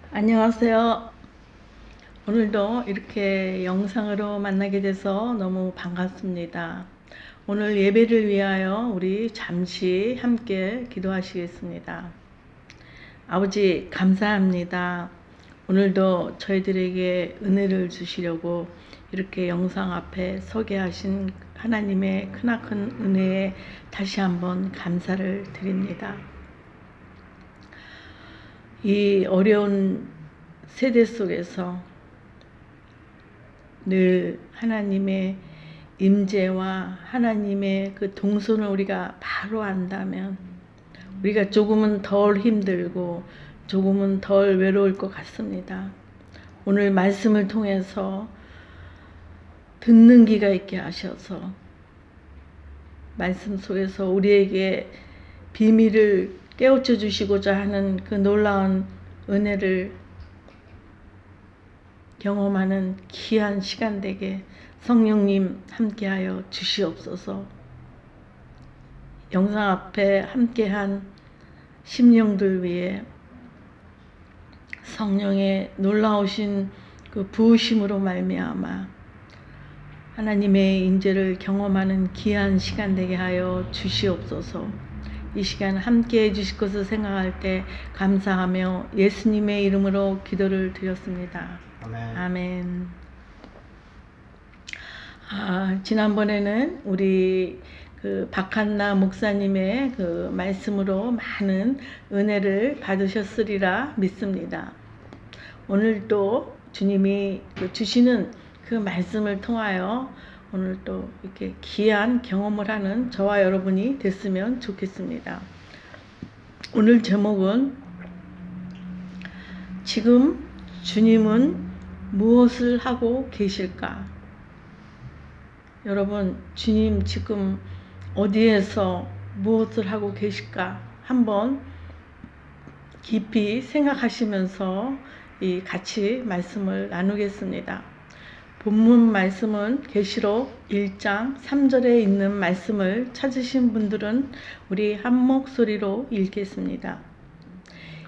안녕하세요. 오늘도 이렇게 영상으로 만나게 돼서 너무 반갑습니다. 오늘 예배를 위하여 우리 잠시 함께 기도하시겠습니다. 아버지, 감사합니다. 오늘도 저희들에게 은혜를 주시려고 이렇게 영상 앞에 서게 하신 하나님의 크나큰 은혜에 다시 한번 감사를 드립니다. 이 어려운 세대 속에서 늘 하나님의 임재와 하나님의 그 동선을 우리가 바로 안다면 우리가 조금은 덜 힘들고 조금은 덜 외로울 것 같습니다. 오늘 말씀을 통해서 듣는 귀가 있게 하셔서 말씀 속에서 우리에게 비밀을 깨우쳐 주시고자 하는 그 놀라운 은혜를 경험하는 귀한 시간 되게 성령님 함께하여 주시옵소서. 영상 앞에 함께한 심령들 위해 성령의 놀라우신 그 부으심으로 말미암아 하나님의 인재를 경험하는 귀한 시간 되게 하여 주시옵소서. 이 시간 함께 해주실 것을 생각할 때 감사하며 예수님의 이름으로 기도를 드렸습니다. 아멘. 지난번에는 우리 그 박한나 목사님의 그 말씀으로 많은 은혜를 받으셨으리라 믿습니다. 오늘도 주님이 주시는 그 말씀을 통하여 오늘 또 이렇게 귀한 경험을 하는 저와 여러분이 됐으면 좋겠습니다. 오늘 제목은 지금 주님은 무엇을 하고 계실까? 여러분, 주님 지금 어디에서 무엇을 하고 계실까? 한번 깊이 생각하시면서 같이 말씀을 나누겠습니다. 본문 말씀은 계시록 1장 3절에 있는 말씀을 찾으신 분들은 우리 한 목소리로 읽겠습니다.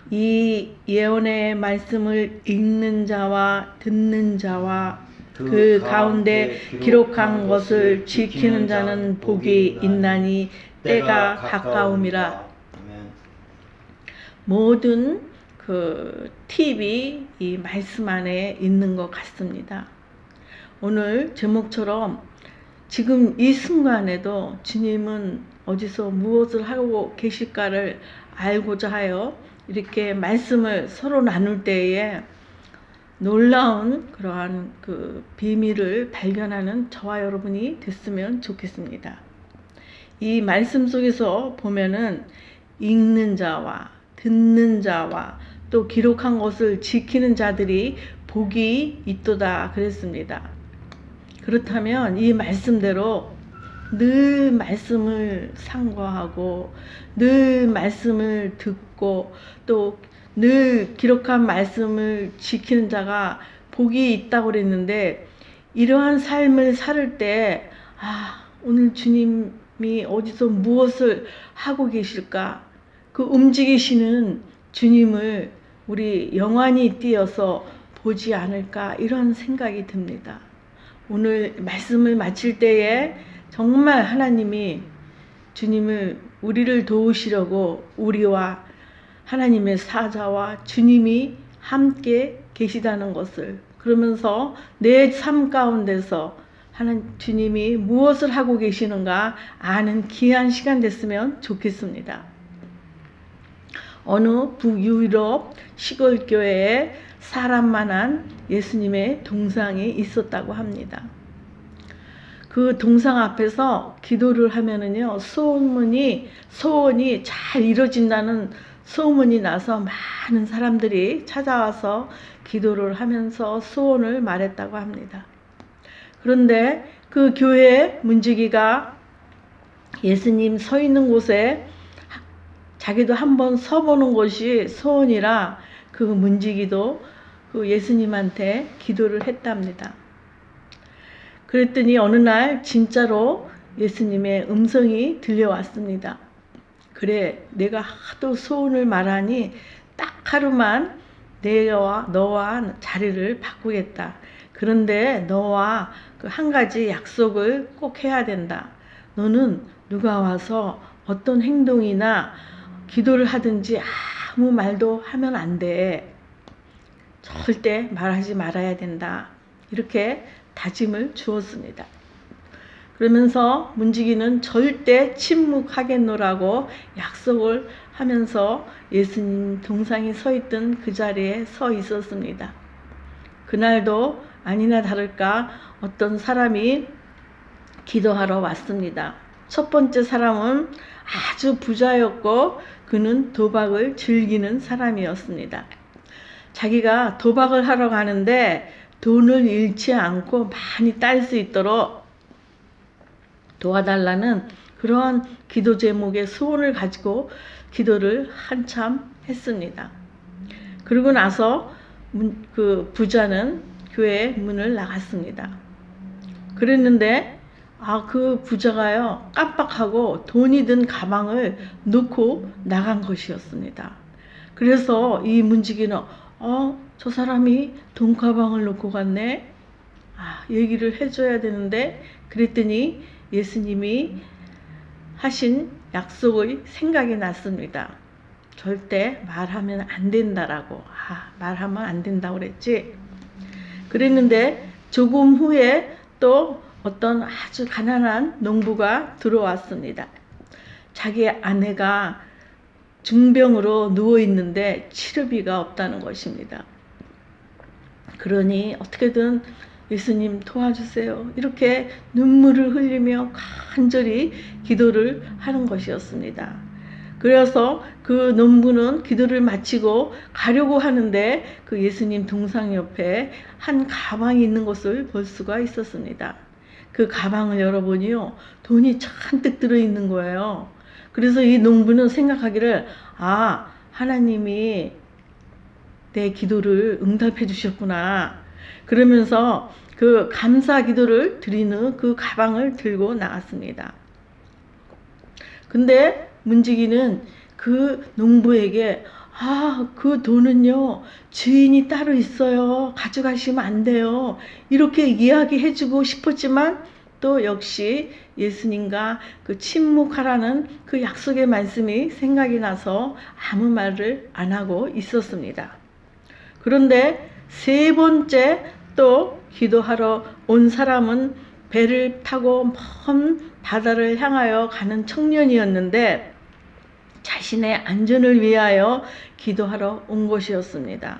이 예언의 말씀을 읽는 자와 듣는 자와 그 가운데 기록한 것을 지키는 자는 복이 있나니 때가 가까움이라. 모든 그 팁이 이 말씀 안에 있는 것 같습니다. 오늘 제목처럼 지금 이 순간에도 주님은 어디서 무엇을 하고 계실까를 알고자 하여 이렇게 말씀을 서로 나눌 때에 놀라운 그러한 그 비밀을 발견하는 저와 여러분이 됐으면 좋겠습니다. 이 말씀 속에서 보면은 읽는 자와 듣는 자와 또 기록한 것을 지키는 자들이 복이 있도다 그랬습니다. 그렇다면 이 말씀대로 늘 말씀을 상고하고 늘 말씀을 듣고 또 늘 기록한 말씀을 지키는 자가 복이 있다고 그랬는데, 이러한 삶을 살 때 오늘 주님이 어디서 무엇을 하고 계실까? 그 움직이시는 주님을 우리 영안이 띄어서 보지 않을까, 이런 생각이 듭니다. 오늘 말씀을 마칠 때에 정말 하나님이 주님을 우리를 도우시려고 우리와 하나님의 사자와 주님이 함께 계시다는 것을, 그러면서 내 삶 가운데서 주님이 무엇을 하고 계시는가 아는 귀한 시간 됐으면 좋겠습니다. 어느 북유럽 시골 교회에 사람만한 예수님의 동상이 있었다고 합니다. 그 동상 앞에서 기도를 하면은요, 소원이 잘 이루어진다는 소문이 나서 많은 사람들이 찾아와서 기도를 하면서 소원을 말했다고 합니다. 그런데 그 교회 문지기가 예수님 서 있는 곳에 자기도 한번 서보는 것이 소원이라 그 문지기도 그 예수님한테 기도를 했답니다. 그랬더니 어느 날 진짜로 예수님의 음성이 들려왔습니다. 그래, 내가 하도 소원을 말하니 딱 하루만 너와 자리를 바꾸겠다. 그런데 너와 그 한 가지 약속을 꼭 해야 된다. 너는 누가 와서 어떤 행동이나 기도를 하든지 아무 말도 하면 안 돼. 절대 말하지 말아야 된다. 이렇게 다짐을 주었습니다. 그러면서 문지기는 절대 침묵하겠노라고 약속을 하면서 예수님 동상이 서 있던 그 자리에 서 있었습니다. 그날도 아니나 다를까 어떤 사람이 기도하러 왔습니다. 첫 번째 사람은 아주 부자였고 그는 도박을 즐기는 사람이었습니다. 자기가 도박을 하러 가는데 돈을 잃지 않고 많이 딸 수 있도록 도와달라는 그러한 기도 제목의 소원을 가지고 기도를 한참 했습니다. 그러고 나서 그 부자는 교회 문을 나갔습니다. 그랬는데 그 부자가요 깜빡하고 돈이 든 가방을 놓고 나간 것이었습니다. 그래서 이 문지기는 저 사람이 돈 가방을 놓고 갔네. 얘기를 해줘야 되는데 그랬더니 예수님이 하신 약속의 생각이 났습니다. 절대 말하면 안 된다라고. 말하면 안 된다고 그랬지. 그랬는데 조금 후에 또 어떤 아주 가난한 농부가 들어왔습니다. 자기 아내가 중병으로 누워 있는데 치료비가 없다는 것입니다. 그러니 어떻게든 예수님 도와주세요. 이렇게 눈물을 흘리며 간절히 기도를 하는 것이었습니다. 그래서 그 농부는 기도를 마치고 가려고 하는데 그 예수님 동상 옆에 한 가방이 있는 것을 볼 수가 있었습니다. 그 가방을 열어보니요 돈이 잔뜩 들어있는 거예요. 그래서 이 농부는 생각하기를 하나님이 내 기도를 응답해 주셨구나. 그러면서 그 감사 기도를 드리는 그 가방을 들고 나왔습니다. 근데 문지기는 그 농부에게 그 돈은요 주인이 따로 있어요. 가져가시면 안 돼요. 이렇게 이야기해 주고 싶었지만 또 역시 예수님과 그 침묵하라는 그 약속의 말씀이 생각이 나서 아무 말을 안 하고 있었습니다. 그런데 세 번째 또 기도하러 온 사람은 배를 타고 먼 바다를 향하여 가는 청년이었는데 자신의 안전을 위하여 기도하러 온 것이었습니다.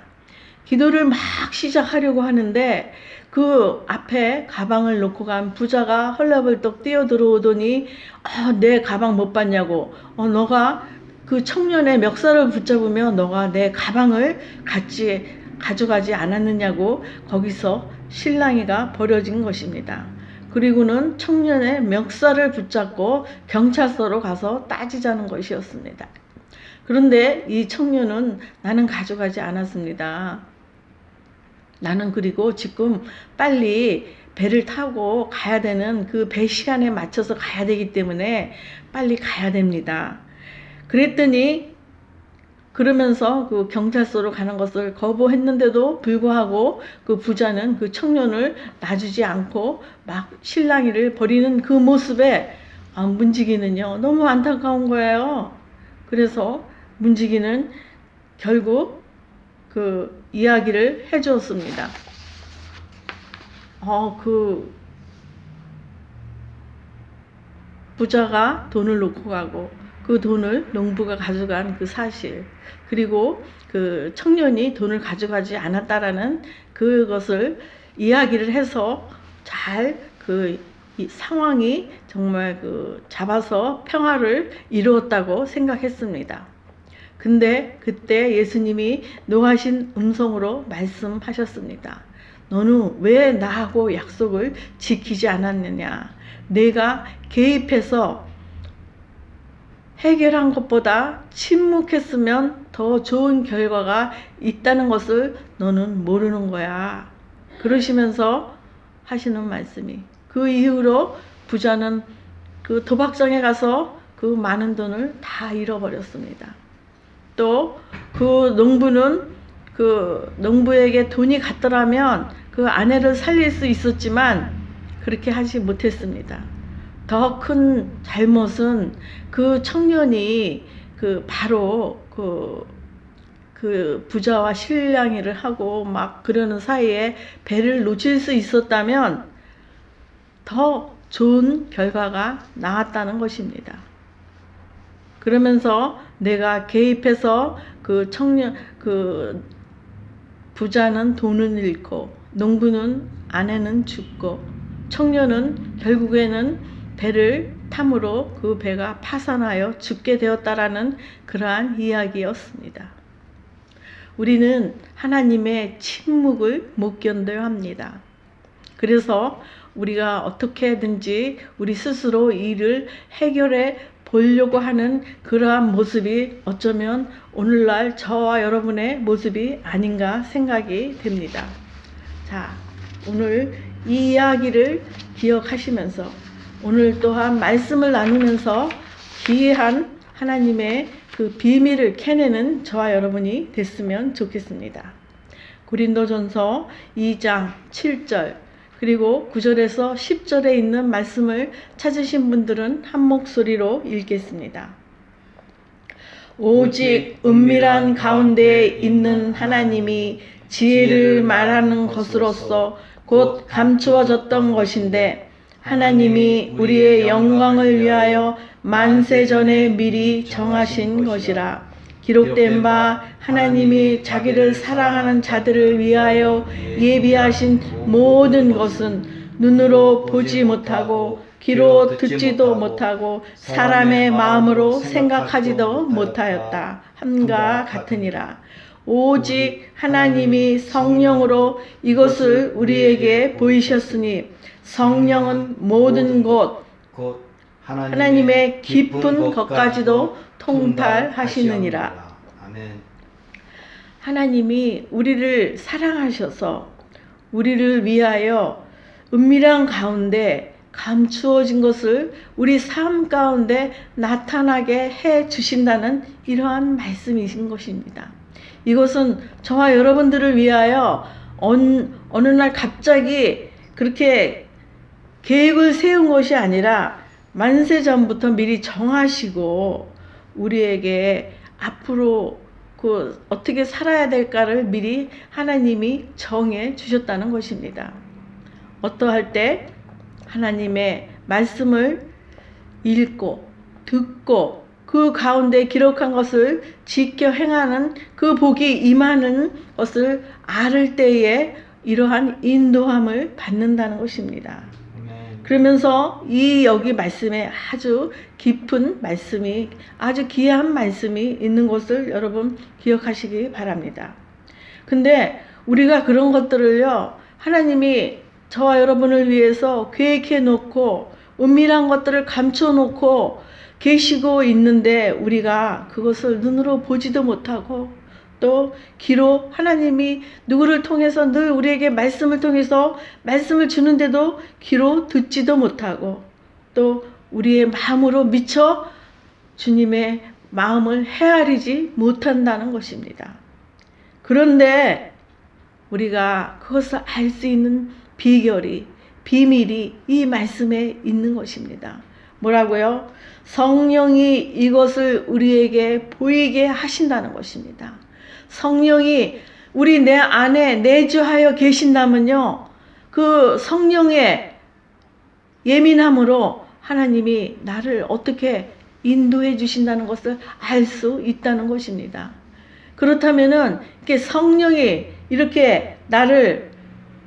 기도를 막 시작하려고 하는데 그 앞에 가방을 놓고 간 부자가 헐레벌떡 뛰어들어오더니 내 가방 못 봤냐고. 너가 그 청년의 멱살을 붙잡으며 너가 내 가방을 같이 가져가지 않았느냐고 거기서 실랑이가 벌어진 것입니다. 그리고는 청년의 멱살을 붙잡고 경찰서로 가서 따지자는 것이었습니다. 그런데 이 청년은 나는 가져가지 않았습니다. 나는 그리고 지금 빨리 배를 타고 가야 되는 그 배 시간에 맞춰서 가야 되기 때문에 빨리 가야 됩니다. 그랬더니 그러면서 그 경찰서로 가는 것을 거부했는데도 불구하고 그 부자는 그 청년을 놔주지 않고 막 실랑이를 벌이는 그 모습에 문지기는요 너무 안타까운 거예요. 그래서 문지기는 결국 그 이야기를 해주었습니다. 그 부자가 돈을 놓고 가고 그 돈을 농부가 가져간 그 사실, 그리고 그 청년이 돈을 가져가지 않았다라는 그것을 이야기를 해서 잘 그 상황이 정말 그 잡아서 평화를 이루었다고 생각했습니다. 근데 그때 예수님이 노하신 음성으로 말씀하셨습니다. 너는 왜 나하고 약속을 지키지 않았느냐? 내가 개입해서 해결한 것보다 침묵했으면 더 좋은 결과가 있다는 것을 너는 모르는 거야. 그러시면서 하시는 말씀이, 그 이후로 부자는 그 도박장에 가서 그 많은 돈을 다 잃어버렸습니다. 또 그 농부는 그 농부에게 돈이 갔더라면 그 아내를 살릴 수 있었지만 그렇게 하지 못했습니다. 더 큰 잘못은 그 청년이 그 바로 그 부자와 실랑이를 하고 막 그러는 사이에 배를 놓칠 수 있었다면 더 좋은 결과가 나왔다는 것입니다. 그러면서 내가 개입해서 그 청년, 그 부자는 돈을 잃고 농부는 아내는 죽고 청년은 결국에는 배를 탐으로 그 배가 파산하여 죽게 되었다라는 그러한 이야기였습니다. 우리는 하나님의 침묵을 못 견뎌야 합니다. 그래서 우리가 어떻게든지 우리 스스로 일을 해결해 보려고 하는 그러한 모습이 어쩌면 오늘날 저와 여러분의 모습이 아닌가 생각이 됩니다. 자, 오늘 이 이야기를 기억하시면서 오늘 또한 말씀을 나누면서 귀한 하나님의 그 비밀을 캐내는 저와 여러분이 됐으면 좋겠습니다. 고린도전서 2장 7절 그리고 9절에서 10절에 있는 말씀을 찾으신 분들은 한 목소리로 읽겠습니다. 오직 은밀한 가운데 있는 하나님이 지혜를 말하는 것으로서 곧 감추어졌던 것인데 하나님이 우리의 영광을 위하여 만세전에 미리 정하신 것이라. 기록된 바 하나님이 자기를 사랑하는 자들을 위하여 예비하신 모든 것은 눈으로 보지 못하고 귀로 듣지도 못하고 사람의 마음으로 생각하지도 못하였다 함과 같으니라. 오직 하나님이 성령으로 이것을 우리에게 보이셨으니 성령은 모든 것 하나님의 깊은 것까지도 통달하시느니라. 아멘. 하나님이 우리를 사랑하셔서 우리를 위하여 은밀한 가운데 감추어진 것을 우리 삶 가운데 나타나게 해 주신다는 이러한 말씀이신 것입니다. 이것은 저와 여러분들을 위하여 어느 날 갑자기 그렇게 계획을 세운 것이 아니라 만세 전부터 미리 정하시고 우리에게 앞으로 그 어떻게 살아야 될까를 미리 하나님이 정해 주셨다는 것입니다. 어떠할 때 하나님의 말씀을 읽고 듣고 그 가운데 기록한 것을 지켜 행하는 그 복이 임하는 것을 알을 때에 이러한 인도함을 받는다는 것입니다. 그러면서 이 여기 말씀에 아주 깊은 말씀이 아주 귀한 말씀이 있는 것을 여러분 기억하시기 바랍니다. 근데 우리가 그런 것들을요 하나님이 저와 여러분을 위해서 계획해 놓고 은밀한 것들을 감춰 놓고 계시고 있는데 우리가 그것을 눈으로 보지도 못하고 또 귀로 하나님이 누구를 통해서 늘 우리에게 말씀을 통해서 말씀을 주는데도 귀로 듣지도 못하고 또 우리의 마음으로 미쳐 주님의 마음을 헤아리지 못한다는 것입니다. 그런데 우리가 그것을 알 수 있는 비밀이 이 말씀에 있는 것입니다. 뭐라고요? 성령이 이것을 우리에게 보이게 하신다는 것입니다. 성령이 우리 내 안에 내주하여 계신다면요, 그 성령의 예민함으로 하나님이 나를 어떻게 인도해 주신다는 것을 알 수 있다는 것입니다. 그렇다면은 이렇게 성령이 이렇게 나를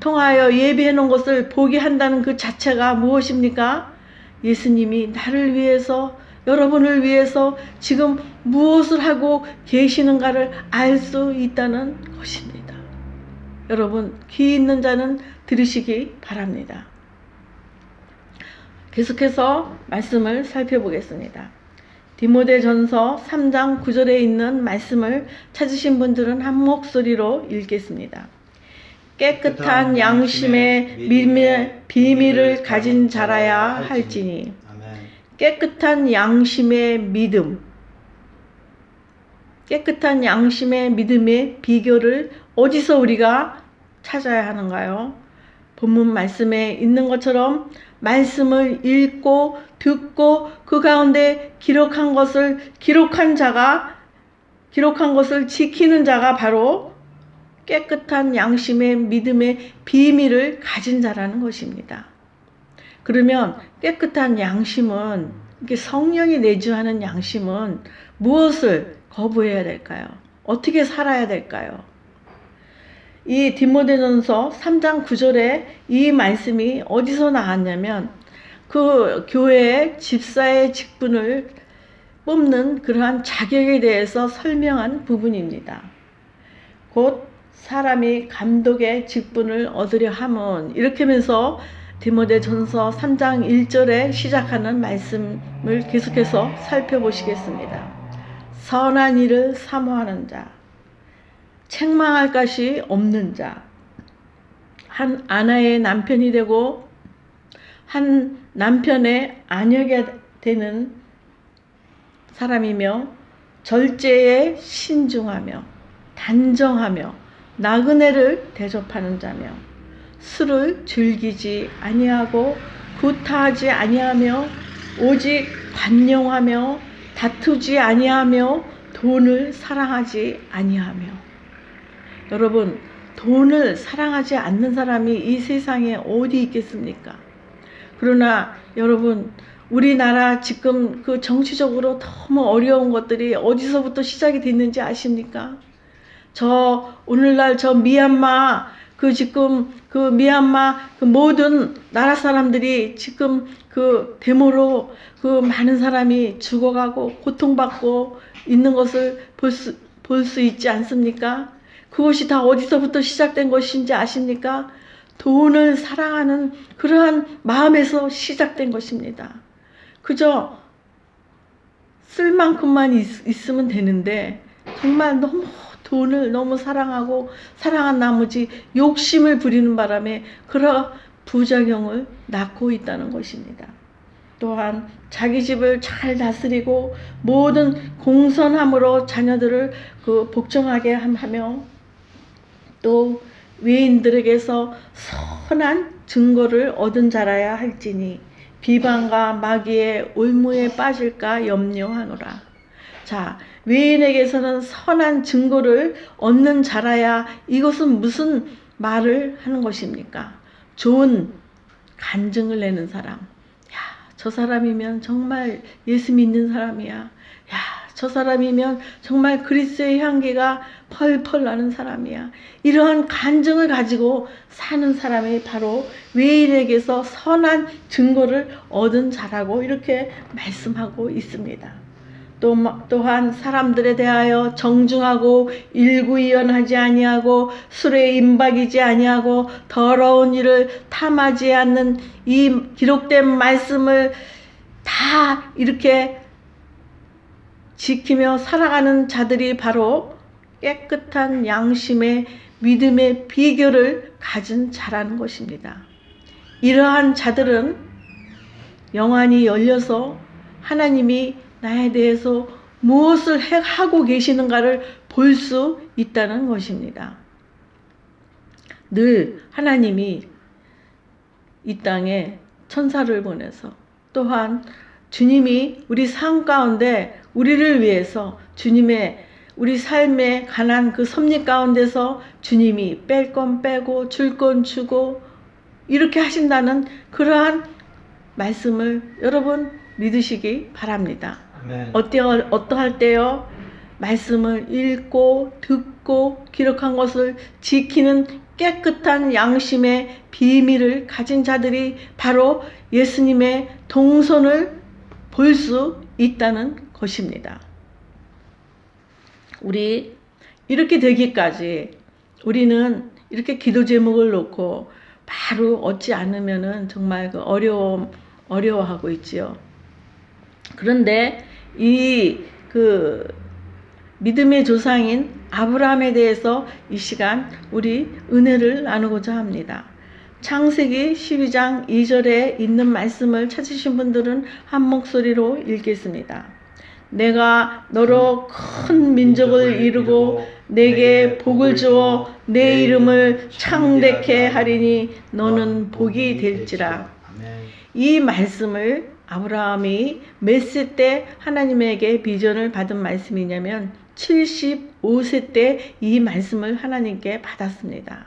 통하여 예비해 놓은 것을 보게 한다는 그 자체가 무엇입니까? 예수님이 나를 위해서 여러분을 위해서 지금 무엇을 하고 계시는가를 알 수 있다는 것입니다. 여러분 귀 있는 자는 들으시기 바랍니다. 계속해서 말씀을 살펴보겠습니다. 디모데전서 3장 9절에 있는 말씀을 찾으신 분들은 한 목소리로 읽겠습니다. 깨끗한 양심의 믿음의 비밀을 가진 자라야 할지니. 깨끗한 양심의 믿음, 깨끗한 양심의 믿음의 비결을 어디서 우리가 찾아야 하는가요? 본문 말씀에 있는 것처럼 말씀을 읽고 듣고 그 가운데 기록한 것을 지키는 자가 바로 깨끗한 양심의 믿음의 비밀을 가진 자라는 것입니다. 그러면 깨끗한 양심은, 이게 성령이 내주하는 양심은 무엇을 거부해야 될까요? 어떻게 살아야 될까요? 이 디모데전서 3장 9절에 이 말씀이 어디서 나왔냐면 그 교회의 집사의 직분을 뽑는 그러한 자격에 대해서 설명한 부분입니다. 곧 사람이 감독의 직분을 얻으려 함은, 이렇게 하면서 디모데전서 3장 1절에 시작하는 말씀을 계속해서 살펴보시겠습니다. 선한 일을 사모하는 자, 책망할 것이 없는 자, 한 아내의 남편이 되고 한 남편의 아내가 되는 사람이며, 절제에 신중하며 단정하며 나그네를 대접하는 자며, 술을 즐기지 아니하고 구타하지 아니하며 오직 관용하며 다투지 아니하며 돈을 사랑하지 아니하며. 여러분, 돈을 사랑하지 않는 사람이 이 세상에 어디 있겠습니까? 그러나 여러분, 우리나라 지금 그 정치적으로 너무 어려운 것들이 어디서부터 시작이 됐는지 아십니까? 오늘날 미얀마 미얀마 모든 나라 사람들이 지금 그 데모로 그 많은 사람이 죽어가고 고통받고 있는 것을 볼 수 있지 않습니까? 그것이 다 어디서부터 시작된 것인지 아십니까? 돈을 사랑하는 그러한 마음에서 시작된 것입니다. 그저 쓸 만큼만 있으면 되는데 정말 너무 돈을 너무 사랑한 나머지 욕심을 부리는 바람에 그런 부작용을 낳고 있다는 것입니다. 또한 자기 집을 잘 다스리고 모든 공손함으로 자녀들을 복종하게 하며, 또 외인들에게서 선한 증거를 얻은 자라야 할지니 비방과 마귀의 올무에 빠질까 염려하노라. 자, 외인에게서는 선한 증거를 얻는 자라야, 이것은 무슨 말을 하는 것입니까? 좋은 간증을 내는 사람. 야, 저 사람이면 정말 예수 믿는 사람이야. 야, 저 사람이면 정말 그리스도의 향기가 펄펄 나는 사람이야. 이러한 간증을 가지고 사는 사람이 바로 외인에게서 선한 증거를 얻은 자라고 이렇게 말씀하고 있습니다. 또한 사람들에 대하여 정중하고 일구이연하지 아니하고 술에 임박이지 아니하고 더러운 일을 탐하지 않는 이 기록된 말씀을 다 이렇게 지키며 살아가는 자들이 바로 깨끗한 양심의 믿음의 비결을 가진 자라는 것입니다. 이러한 자들은 영안이 열려서 하나님이 나에 대해서 무엇을 하고 계시는가를 볼 수 있다는 것입니다. 늘 하나님이 이 땅에 천사를 보내서, 또한 주님이 우리 삶 가운데 우리를 위해서 우리 삶에 관한 그 섭리 가운데서 주님이 뺄 건 빼고 줄 건 주고 이렇게 하신다는 그러한 말씀을 여러분 믿으시기 바랍니다. 어떠할 때요? 말씀을 읽고 듣고 기록한 것을 지키는 깨끗한 양심의 비밀을 가진 자들이 바로 예수님의 동선을 볼 수 있다는 것입니다. 우리 이렇게 되기까지 우리는 이렇게 기도 제목을 놓고 바로 얻지 않으면은 정말 어려워하고 있지요. 그런데 이 믿음의 조상인 아브라함에 대해서 이 시간 우리 은혜를 나누고자 합니다. 창세기 12장 2절에 있는 말씀을 찾으신 분들은 한 목소리로 읽겠습니다. 내가 너로 큰 민족을 이루고 내게 복을 주어 내 이름을 창대케 하리니 너는 복이 될지라. 이 말씀을 아브라함이 몇 세 때 하나님에게 비전을 받은 말씀이냐면 75세 때 이 말씀을 하나님께 받았습니다.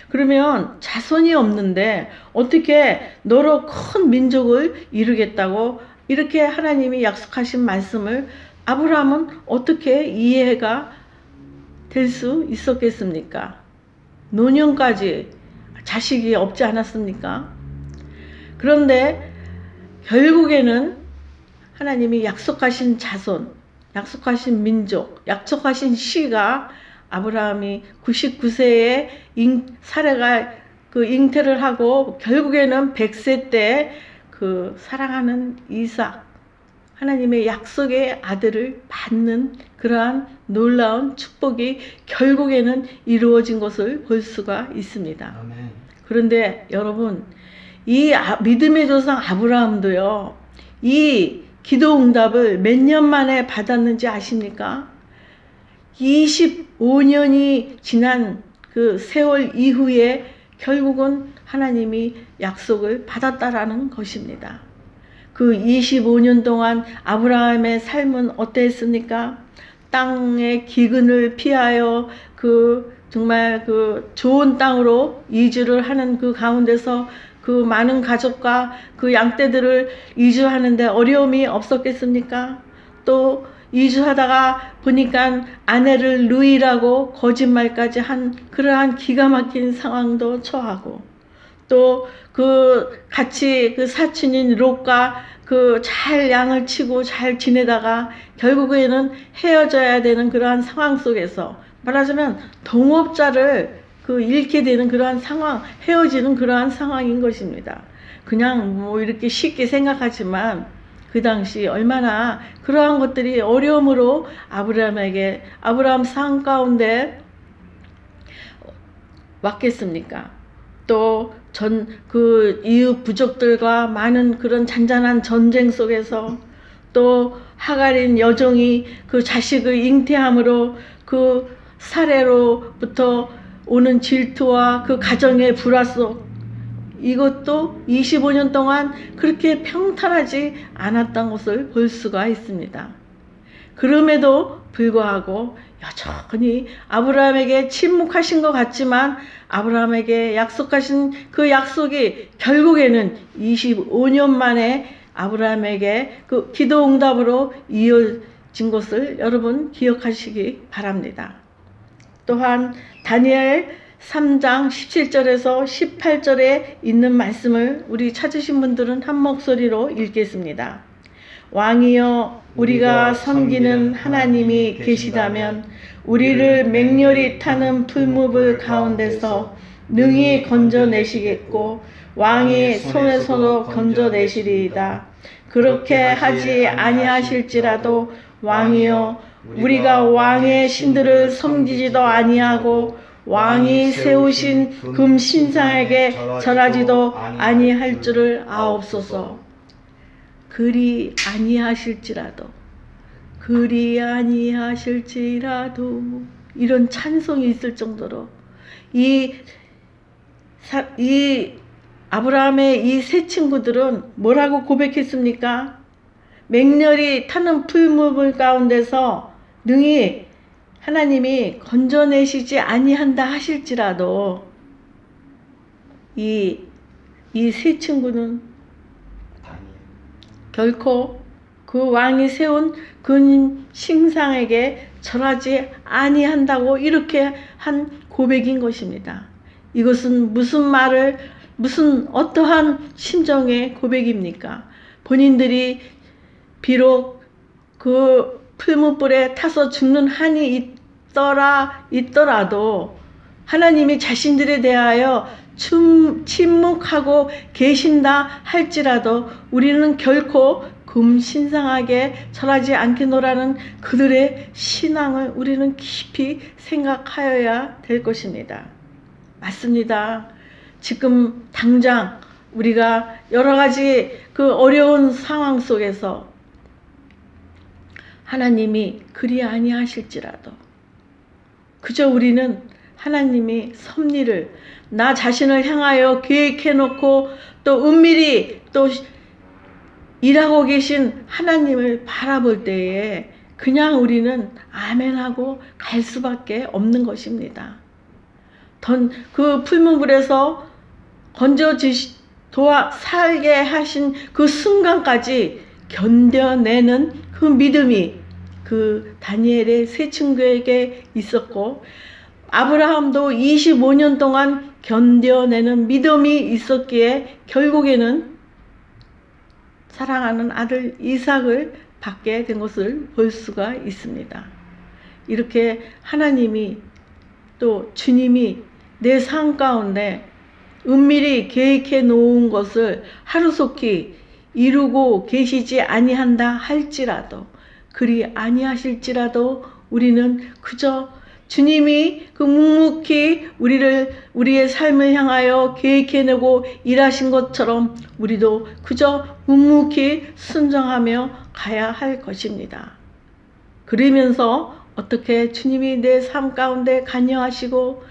그러면 자손이 없는데 어떻게 너로 큰 민족을 이루겠다고 이렇게 하나님이 약속하신 말씀을 아브라함은 어떻게 이해가 될 수 있었겠습니까? 노년까지 자식이 없지 않았습니까? 그런데 결국에는 하나님이 약속하신 자손, 약속하신 민족, 약속하신 시가 아브라함이 99세에 사례가 잉태를 하고 결국에는 100세 때 그 사랑하는 이삭, 하나님의 약속의 아들을 받는 그러한 놀라운 축복이 결국에는 이루어진 것을 볼 수가 있습니다. 아멘. 그런데 여러분, 이 믿음의 조상 아브라함도요, 이 기도 응답을 몇 년 만에 받았는지 아십니까? 25년이 지난 그 세월 이후에 결국은 하나님이 약속을 받았다라는 것입니다. 그 25년 동안 아브라함의 삶은 어땠습니까? 땅의 기근을 피하여 정말 좋은 땅으로 이주를 하는 그 가운데서 그 많은 가족과 그 양떼들을 이주하는데 어려움이 없었겠습니까? 또 이주하다가 보니까 아내를 누이라고 거짓말까지 한 그러한 기가 막힌 상황도 처하고, 또 같이 사촌인 롯과 잘 양을 치고 잘 지내다가 결국에는 헤어져야 되는 그러한 상황 속에서 말하자면 동업자를 잃게 되는 그러한 상황, 헤어지는 그러한 상황인 것입니다. 그냥 뭐 이렇게 쉽게 생각하지만 그 당시 얼마나 그러한 것들이 어려움으로 아브라함 삶 가운데 왔겠습니까? 또 이웃 부족들과 많은 그런 잔잔한 전쟁 속에서 또 하갈인 여종이 그 자식을 잉태함으로 그 사례로부터 오는 질투와 그 가정의 불화 속, 이것도 25년 동안 그렇게 평탄하지 않았던 것을 볼 수가 있습니다. 그럼에도 불구하고 여전히 아브라함에게 침묵하신 것 같지만 아브라함에게 약속하신 그 약속이 결국에는 25년 만에 아브라함에게 그 기도 응답으로 이어진 것을 여러분 기억하시기 바랍니다. 또한 다니엘 3장 17절에서 18절에 있는 말씀을 우리 찾으신 분들은 한 목소리로 읽겠습니다. 왕이여, 우리가 섬기는 하나님이 계시다면 우리를 맹렬히 타는 풀무불 가운데서 능히 건져내시겠고 왕의 손에서도 건져내시리이다. 그렇게 하지 아니하실지라도 왕이여, 우리가 왕의 신들을 섬기지도 아니하고 왕이 세우신 금 신상에게 절하지도 아니할 줄을 아옵소서. 그리 아니하실지라도 이런 찬송이 있을 정도로 이 아브라함의 이 세 친구들은 뭐라고 고백했습니까? 맹렬히 타는 풀무불 가운데서 능히 하나님이 건져내시지 아니한다 하실지라도 이 세 친구는 결코 그 왕이 세운 그 신상에게 절하지 아니한다고 이렇게 한 고백인 것입니다. 이것은 무슨 어떠한 심정의 고백입니까? 본인들이 비록 그 풀무불에 타서 죽는 한이 있더라도 하나님이 자신들에 대하여 침묵하고 계신다 할지라도 우리는 결코 금신상하게 절하지 않겠노라는 그들의 신앙을 우리는 깊이 생각하여야 될 것입니다. 맞습니다. 지금 당장 우리가 여러 가지 그 어려운 상황 속에서 하나님이 그리 아니하실지라도 그저 우리는 하나님이 섭리를 나 자신을 향하여 계획해 놓고 또 은밀히 또 일하고 계신 하나님을 바라볼 때에 그냥 우리는 아멘하고 갈 수밖에 없는 것입니다. 그 풀무불에서 살게 하신 그 순간까지 견뎌내는 그 믿음이 그 다니엘의 세 친구에게 있었고, 아브라함도 25년 동안 견뎌내는 믿음이 있었기에 결국에는 사랑하는 아들 이삭을 받게 된 것을 볼 수가 있습니다. 이렇게 하나님이 또 주님이 내 삶 가운데 은밀히 계획해 놓은 것을 하루속히 이루고 계시지 아니한다 할지라도, 그리 아니하실지라도 우리는 그저 주님이 그 묵묵히 우리의 삶을 향하여 계획해내고 일하신 것처럼 우리도 그저 묵묵히 순종하며 가야 할 것입니다. 그러면서 어떻게 주님이 내 삶 가운데 관여하시고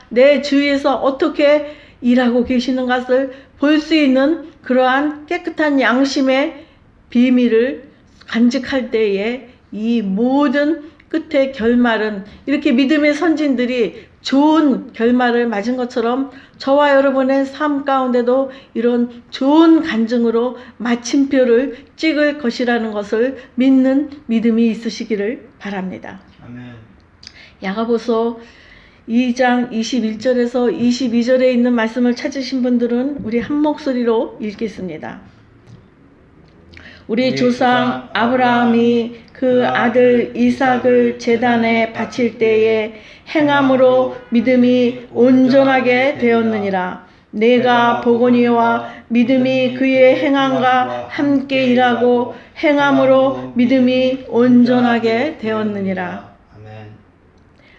내 주위에서 어떻게 일하고 계시는 것을 볼 수 있는 그러한 깨끗한 양심의 비밀을 간직할 때에 이 모든 끝의 결말은 이렇게 믿음의 선진들이 좋은 결말을 맞은 것처럼 저와 여러분의 삶 가운데도 이런 좋은 간증으로 마침표를 찍을 것이라는 것을 믿는 믿음이 있으시기를 바랍니다. 아멘. 야고보서 2장 21절에서 22절에 있는 말씀을 찾으신 분들은 우리 한 목소리로 읽겠습니다. 우리 조상 아브라함이 그 아들 이삭을 제단에 바칠 때에 행함으로 믿음이 온전하게 되었느니라. 내가 보거니와 믿음이 그의 행함과 함께 일하고 행함으로 믿음이 온전하게 되었느니라.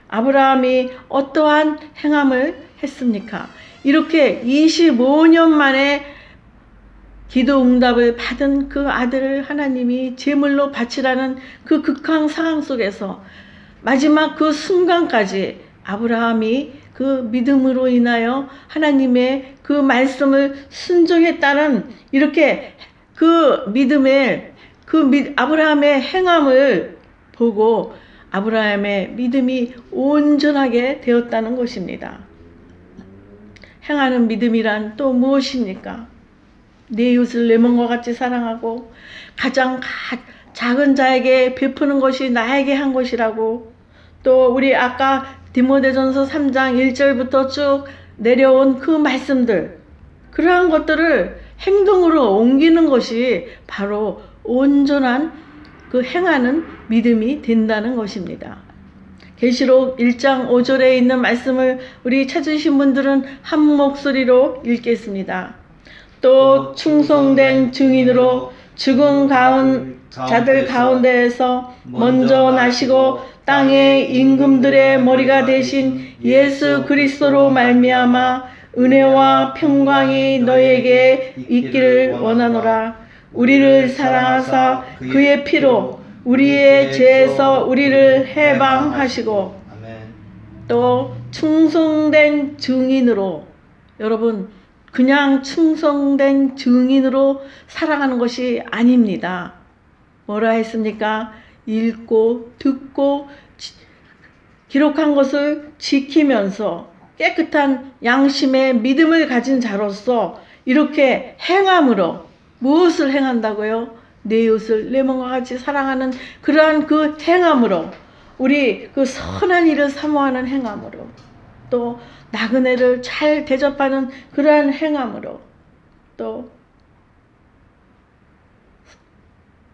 아브라함이 어떠한 행함을 했습니까? 이렇게 25년 만에 기도 응답을 받은 그 아들을 하나님이 제물로 바치라는 그 극한 상황 속에서 마지막 그 순간까지 아브라함이 그 믿음으로 인하여 하나님의 그 말씀을 순종했다는 이렇게 그 아브라함의 행함을 보고 아브라함의 믿음이 온전하게 되었다는 것입니다. 행하는 믿음이란 또 무엇입니까? 내 이웃을 내 몸과 같이 사랑하고 가장 작은 자에게 베푸는 것이 나에게 한 것이라고, 또 우리 아까 디모데전서 3장 1절부터 쭉 내려온 그 말씀들, 그러한 것들을 행동으로 옮기는 것이 바로 온전한 그 행하는 믿음이 된다는 것입니다. 계시록 1장 5절에 있는 말씀을 우리 찾으신 분들은 한 목소리로 읽겠습니다. 또 충성된 증인으로 죽은 자들 가운데에서 먼저 나시고 땅의 임금들의 머리가 되신 예수 그리스도로 말미암아 은혜와 평강이 너에게 있기를 원하노라. 우리를 사랑하사 그의 피로 우리의 죄에서 우리를 해방하시고, 또 충성된 증인으로, 여러분 그냥 충성된 증인으로 살아가는 것이 아닙니다. 뭐라 했습니까? 읽고 듣고 기록한 것을 지키면서 깨끗한 양심의 믿음을 가진 자로서 이렇게 행함으로, 무엇을 행한다고요? 내 이웃을 내 몸과 같이 사랑하는 그러한 그 행함으로, 우리 그 선한 일을 사모하는 행함으로, 또 나그네를 잘 대접하는 그러한 행함으로, 또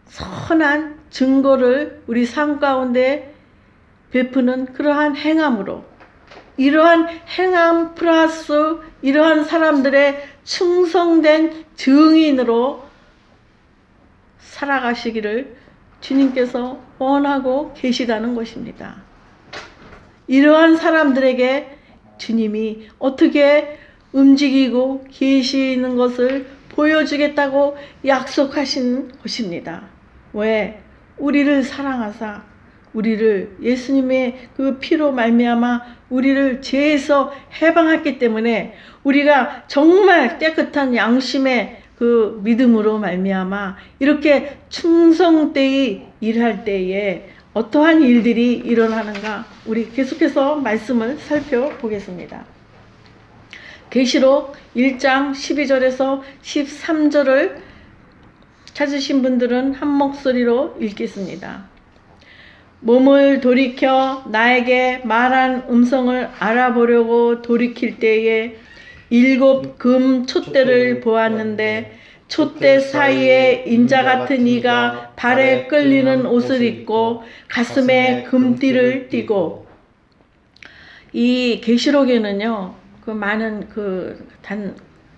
선한 증거를 우리 삶 가운데 베푸는 그러한 행함으로, 이러한 행함 플러스 이러한 사람들의 충성된 증인으로 살아가시기를 주님께서 원하고 계시다는 것입니다. 이러한 사람들에게 주님이 어떻게 움직이고 계시는 것을 보여주겠다고 약속하신 것입니다. 왜? 우리를 사랑하사 우리를 예수님의 그 피로 말미암아 우리를 죄에서 해방했기 때문에 우리가 정말 깨끗한 양심의 그 믿음으로 말미암아 이렇게 충성되이 일할 때에 어떠한 일들이 일어나는가 우리 계속해서 말씀을 살펴보겠습니다. 계시록 1장 12절에서 13절을 찾으신 분들은 한 목소리로 읽겠습니다. 몸을 돌이켜 나에게 말한 음성을 알아보려고 돌이킬 때에 7 금 촛대를 보았는데 촛대 사이에 인자 같은 이가 발에 끌리는 옷을 입고 가슴에 금띠를 띠고. 이 계시록에는요 그 많은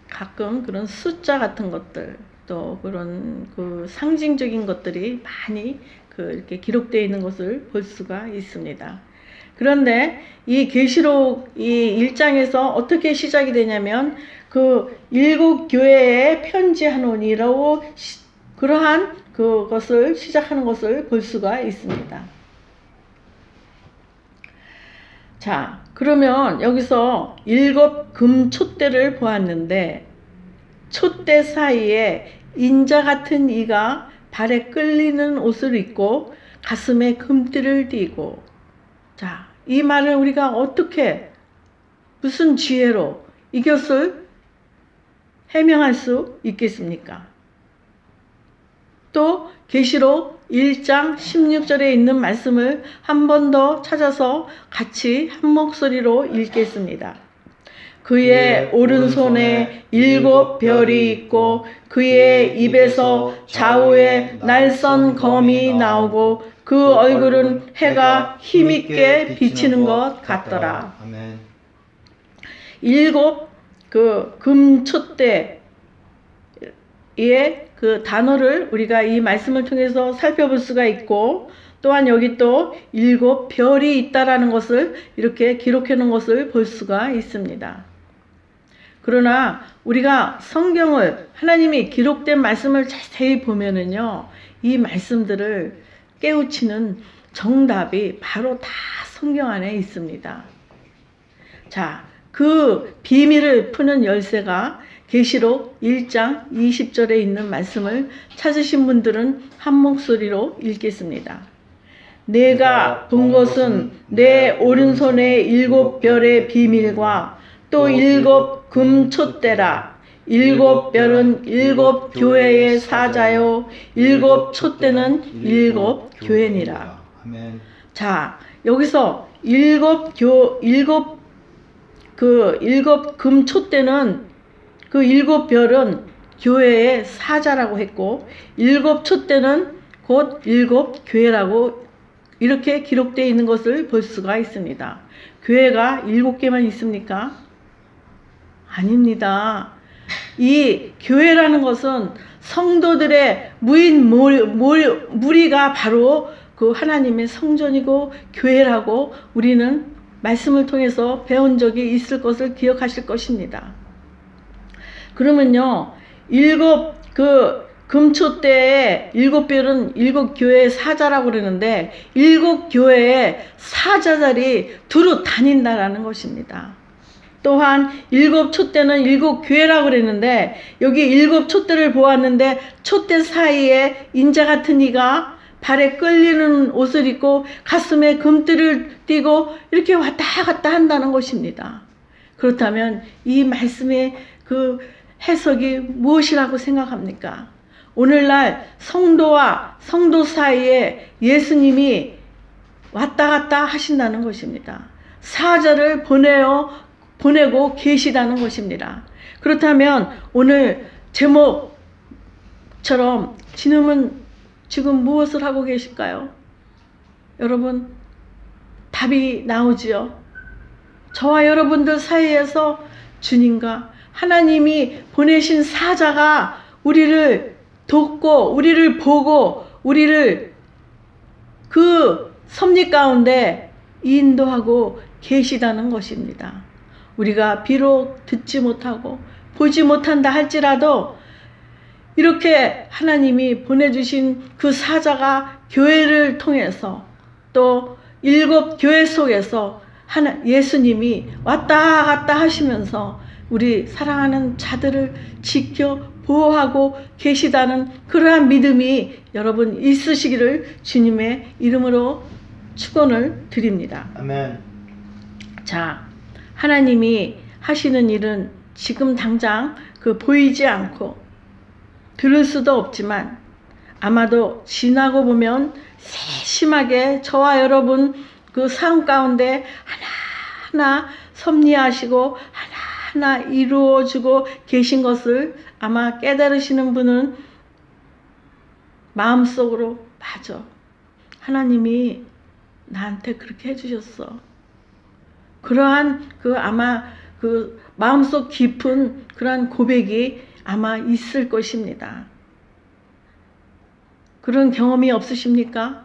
가끔 그런 숫자 같은 것들 또 그런 그 상징적인 것들이 많이 이렇게 기록되어 있는 것을 볼 수가 있습니다. 그런데 이 계시록 이 1장에서 어떻게 시작이 되냐면 그 7 교회에 편지하노니라고 그러한 그것을 시작하는 것을 볼 수가 있습니다. 자, 그러면 여기서 7 금 촛대를 보았는데 촛대 사이에 인자 같은 이가 발에 끌리는 옷을 입고 가슴에 금띠를 띠고. 자, 이 말을 우리가 어떻게 무슨 지혜로 이것을 해명할 수 있겠습니까? 또 계시록 1장 16절에 있는 말씀을 한 번 더 찾아서 같이 한 목소리로 읽겠습니다. 그의 오른손에 7 별이 있고 그의 입에서 좌우에 날선 검이 나오고 그 얼굴은 해가 힘있게 비치는 것 같더라. 아멘. 7 그 금촛대의 그 단어를 우리가 이 말씀을 통해서 살펴볼 수가 있고 또한 여기 또 7 별이 있다라는 것을 이렇게 기록해 놓은 것을 볼 수가 있습니다. 그러나 우리가 성경을 하나님이 기록된 말씀을 자세히 보면은요 이 말씀들을 깨우치는 정답이 바로 다 성경 안에 있습니다. 자, 그 비밀을 푸는 열쇠가 계시록 1장 20절에 있는 말씀을 찾으신 분들은 한 목소리로 읽겠습니다. 내가 본 것은 내 오른손에 7 별의 비밀과 또 7 금촛대라. 7 별은 7 교회의 사자요 7 촛대는 7 교회니라. 아멘. 자, 여기서 7 금촛대는 그 7 별은 교회의 사자라고 했고 7 촛대는 곧 7 교회라고 이렇게 기록되어 있는 것을 볼 수가 있습니다. 교회가 7개만 있습니까? 아닙니다. 이 교회라는 것은 성도들의 무리가 바로 그 하나님의 성전이고 교회라고 우리는 말씀을 통해서 배운 적이 있을 것을 기억하실 것입니다. 그러면요 7 금초대에 7 별은 7 교회의 사자라고 그러는데 7 교회의 사자들이 두루 다닌다라는 것입니다. 또한 7 촛대는 7 교회라고 그랬는데 여기 7 촛대를 보았는데 촛대 사이에 인자 같은 이가 발에 끌리는 옷을 입고 가슴에 금띠를 띠고 이렇게 왔다 갔다 한다는 것입니다. 그렇다면 이 말씀의 그 해석이 무엇이라고 생각합니까? 오늘날 성도와 성도 사이에 예수님이 왔다 갔다 하신다는 것입니다. 사자를 보내고 계시다는 것입니다. 그렇다면 오늘 제목처럼 주님은 지금 무엇을 하고 계실까요? 여러분 답이 나오지요. 저와 여러분들 사이에서 주님과 하나님이 보내신 사자가 우리를 돕고 우리를 보고 우리를 그 섭리 가운데 인도하고 계시다는 것입니다. 우리가 비록 듣지 못하고 보지 못한다 할지라도 이렇게 하나님이 보내주신 그 사자가 교회를 통해서 또 7 교회 속에서 예수님이 왔다 갔다 하시면서 우리 사랑하는 자들을 지켜 보호하고 계시다는 그러한 믿음이 여러분 있으시기를 주님의 이름으로 축원을 드립니다. 아멘. 자, 하나님이 하시는 일은 지금 당장 보이지 않고 들을 수도 없지만 아마도 지나고 보면 세심하게 저와 여러분 그 삶 가운데 하나하나 섭리하시고 하나하나 이루어주고 계신 것을 아마 깨달으시는 분은 마음속으로 맞아. 하나님이 나한테 그렇게 해주셨어. 그러한 아마 마음속 깊은 그러한 고백이 아마 있을 것입니다. 그런 경험이 없으십니까?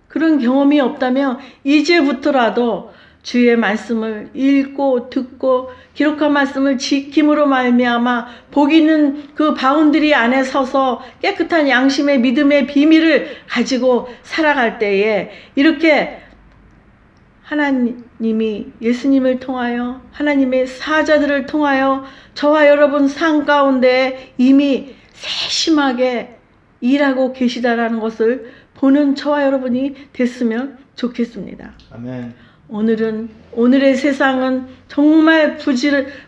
그런 경험이 없다면 이제부터라도 주의 말씀을 읽고 듣고 기록한 말씀을 지킴으로 말미암아 복 있는 그 바운드리 안에 서서 깨끗한 양심의 믿음의 비밀을 가지고 살아갈 때에 이렇게 하나님이 예수님을 통하여 하나님의 사자들을 통하여 저와 여러분 삶 가운데 이미 세심하게 일하고 계시다라는 것을 보는 저와 여러분이 됐으면 좋겠습니다. 아멘. 오늘의 세상은 정말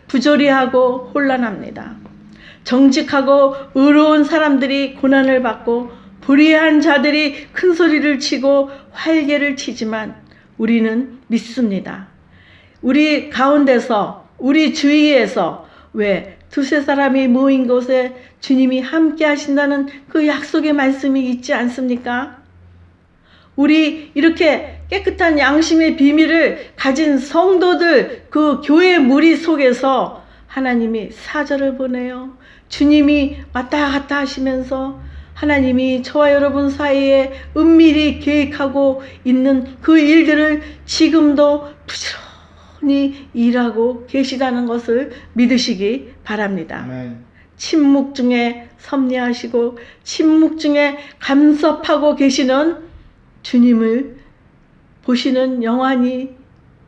부조리하고 혼란합니다. 정직하고 의로운 사람들이 고난을 받고 불의한 자들이 큰 소리를 치고 활개를 치지만 우리는 믿습니다. 우리 가운데서 우리 주위에서 왜 2-3 사람이 모인 곳에 주님이 함께 하신다는 그 약속의 말씀이 있지 않습니까? 우리 이렇게 깨끗한 양심의 비밀을 가진 성도들 그 교회 무리 속에서 하나님이 사자를 보내요. 주님이 왔다 갔다 하시면서 하나님이 저와 여러분 사이에 은밀히 계획하고 있는 그 일들을 지금도 부지런히 일하고 계시다는 것을 믿으시기 바랍니다. 아멘. 침묵 중에 섭리하시고 침묵 중에 감섭하고 계시는 주님을 보시는 영안이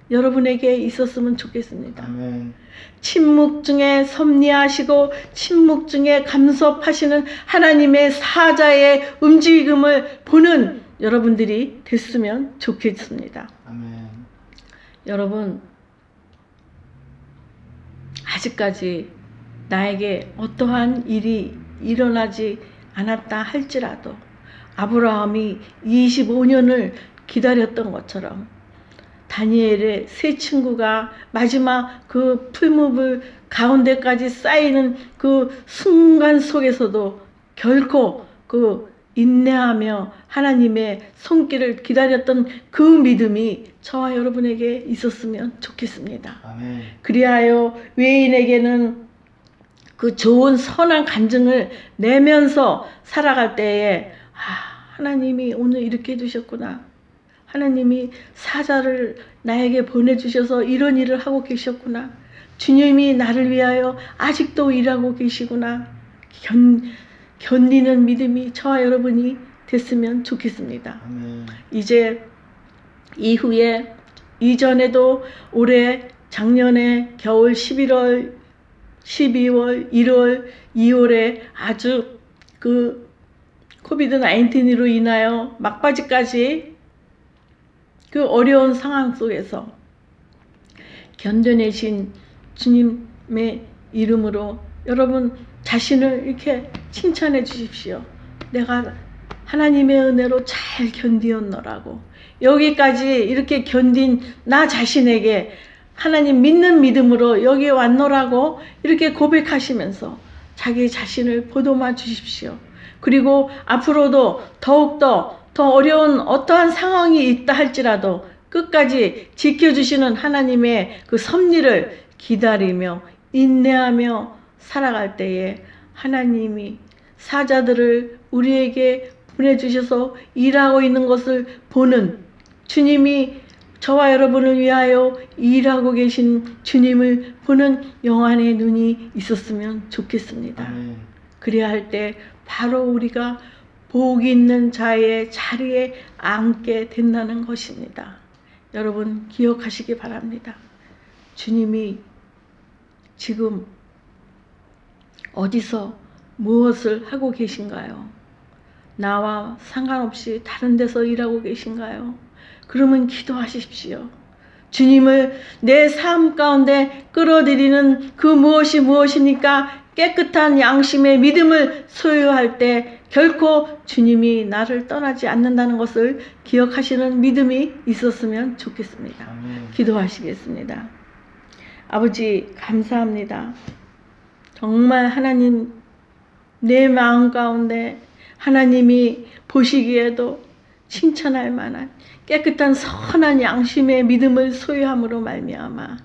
여러분에게 있었으면 좋겠습니다. 아멘. 침묵 중에 섭리하시고 침묵 중에 감섭하시는 하나님의 사자의 움직임을 보는 여러분들이 됐으면 좋겠습니다. 아멘. 여러분, 아직까지 나에게 어떠한 일이 일어나지 않았다 할지라도 아브라함이 25년을 기다렸던 것처럼 다니엘의 세 친구가 마지막 그 풀무불 가운데까지 쌓이는 그 순간 속에서도 결코 인내하며 하나님의 손길을 기다렸던 그 믿음이 저와 여러분에게 있었으면 좋겠습니다. 아멘. 그리하여 외인에게는 그 좋은 선한 간증을 내면서 살아갈 때에 하나님이 오늘 이렇게 해주셨구나. 하나님이 사자를 나에게 보내주셔서 이런 일을 하고 계셨구나. 주님이 나를 위하여 아직도 일하고 계시구나. 견디는 믿음이 저와 여러분이 됐으면 좋겠습니다. 아멘. 이제 이후에 이전에도 올해 작년에 겨울 11월, 12월, 1월, 2월에 아주 코비드 19으로 인하여 막바지까지 그 어려운 상황 속에서 견뎌내신 주님의 이름으로 여러분 자신을 이렇게 칭찬해 주십시오. 내가 하나님의 은혜로 잘 견디었노라고. 여기까지 이렇게 견딘 나 자신에게 하나님 믿는 믿음으로 여기에 왔노라고 이렇게 고백하시면서 자기 자신을 보듬어 주십시오. 그리고 앞으로도 더욱더 더 어려운 어떠한 상황이 있다 할지라도 끝까지 지켜주시는 하나님의 그 섭리를 기다리며 인내하며 살아갈 때에 하나님이 사자들을 우리에게 보내주셔서 일하고 있는 것을 보는 주님이 저와 여러분을 위하여 일하고 계신 주님을 보는 영안의 눈이 있었으면 좋겠습니다. 아멘. 그래야 할 때 바로 우리가 복 있는 자의 자리에 앉게 된다는 것입니다. 여러분 기억하시기 바랍니다. 주님이 지금 어디서 무엇을 하고 계신가요? 나와 상관없이 다른 데서 일하고 계신가요? 그러면 기도하십시오. 주님을 내 삶 가운데 끌어들이는 그 무엇이 무엇입니까? 깨끗한 양심의 믿음을 소유할 때 결코 주님이 나를 떠나지 않는다는 것을 기억하시는 믿음이 있었으면 좋겠습니다. 아멘. 기도하시겠습니다. 아버지 감사합니다. 정말 하나님 내 마음 가운데 하나님이 보시기에도 칭찬할 만한 깨끗한 선한 양심의 믿음을 소유함으로 말미암아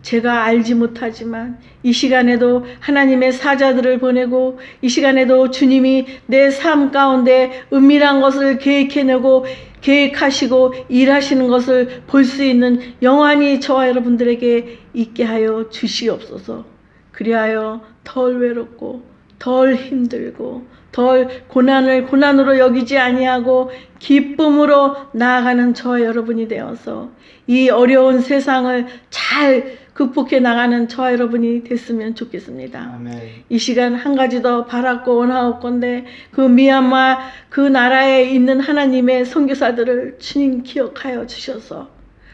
제가 알지 못하지만 이 시간에도 하나님의 사자들을 보내고 이 시간에도 주님이 내 삶 가운데 은밀한 것을 계획해내고 계획하시고 일하시는 것을 볼 수 있는 영안이 저와 여러분들에게 있게 하여 주시옵소서. 그리하여 덜 외롭고 덜 힘들고 덜 고난을 고난으로 여기지 아니하고 기쁨으로 나아가는 저와 여러분이 되어서 이 어려운 세상을 잘 극복해 나가는 저와 여러분이 됐으면 좋겠습니다. 아멘. 이 시간 한 가지 더 바랐고 원하옵건대 그 미얀마 그 나라에 있는 하나님의 선교사들을 주님 기억하여 주셔서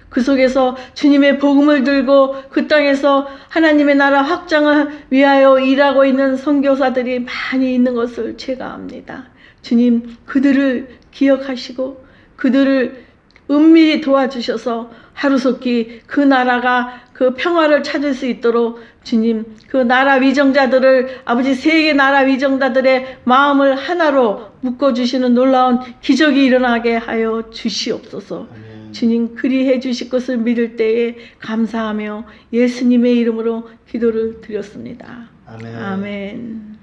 그 속에서 주님의 복음을 들고 그 땅에서 하나님의 나라 확장을 위하여 일하고 있는 선교사들이 많이 있는 것을 제가 압니다. 주님 그들을 기억하시고 그들을 은밀히 도와주셔서 하루속히 그 나라가 그 평화를 찾을 수 있도록 주님 그 나라 위정자들을 아버지 세계 나라 위정자들의 마음을 하나로 묶어주시는 놀라운 기적이 일어나게 하여 주시옵소서. 아멘. 주님 그리해 주실 것을 믿을 때에 감사하며 예수님의 이름으로 기도를 드렸습니다. 아멘. 아멘.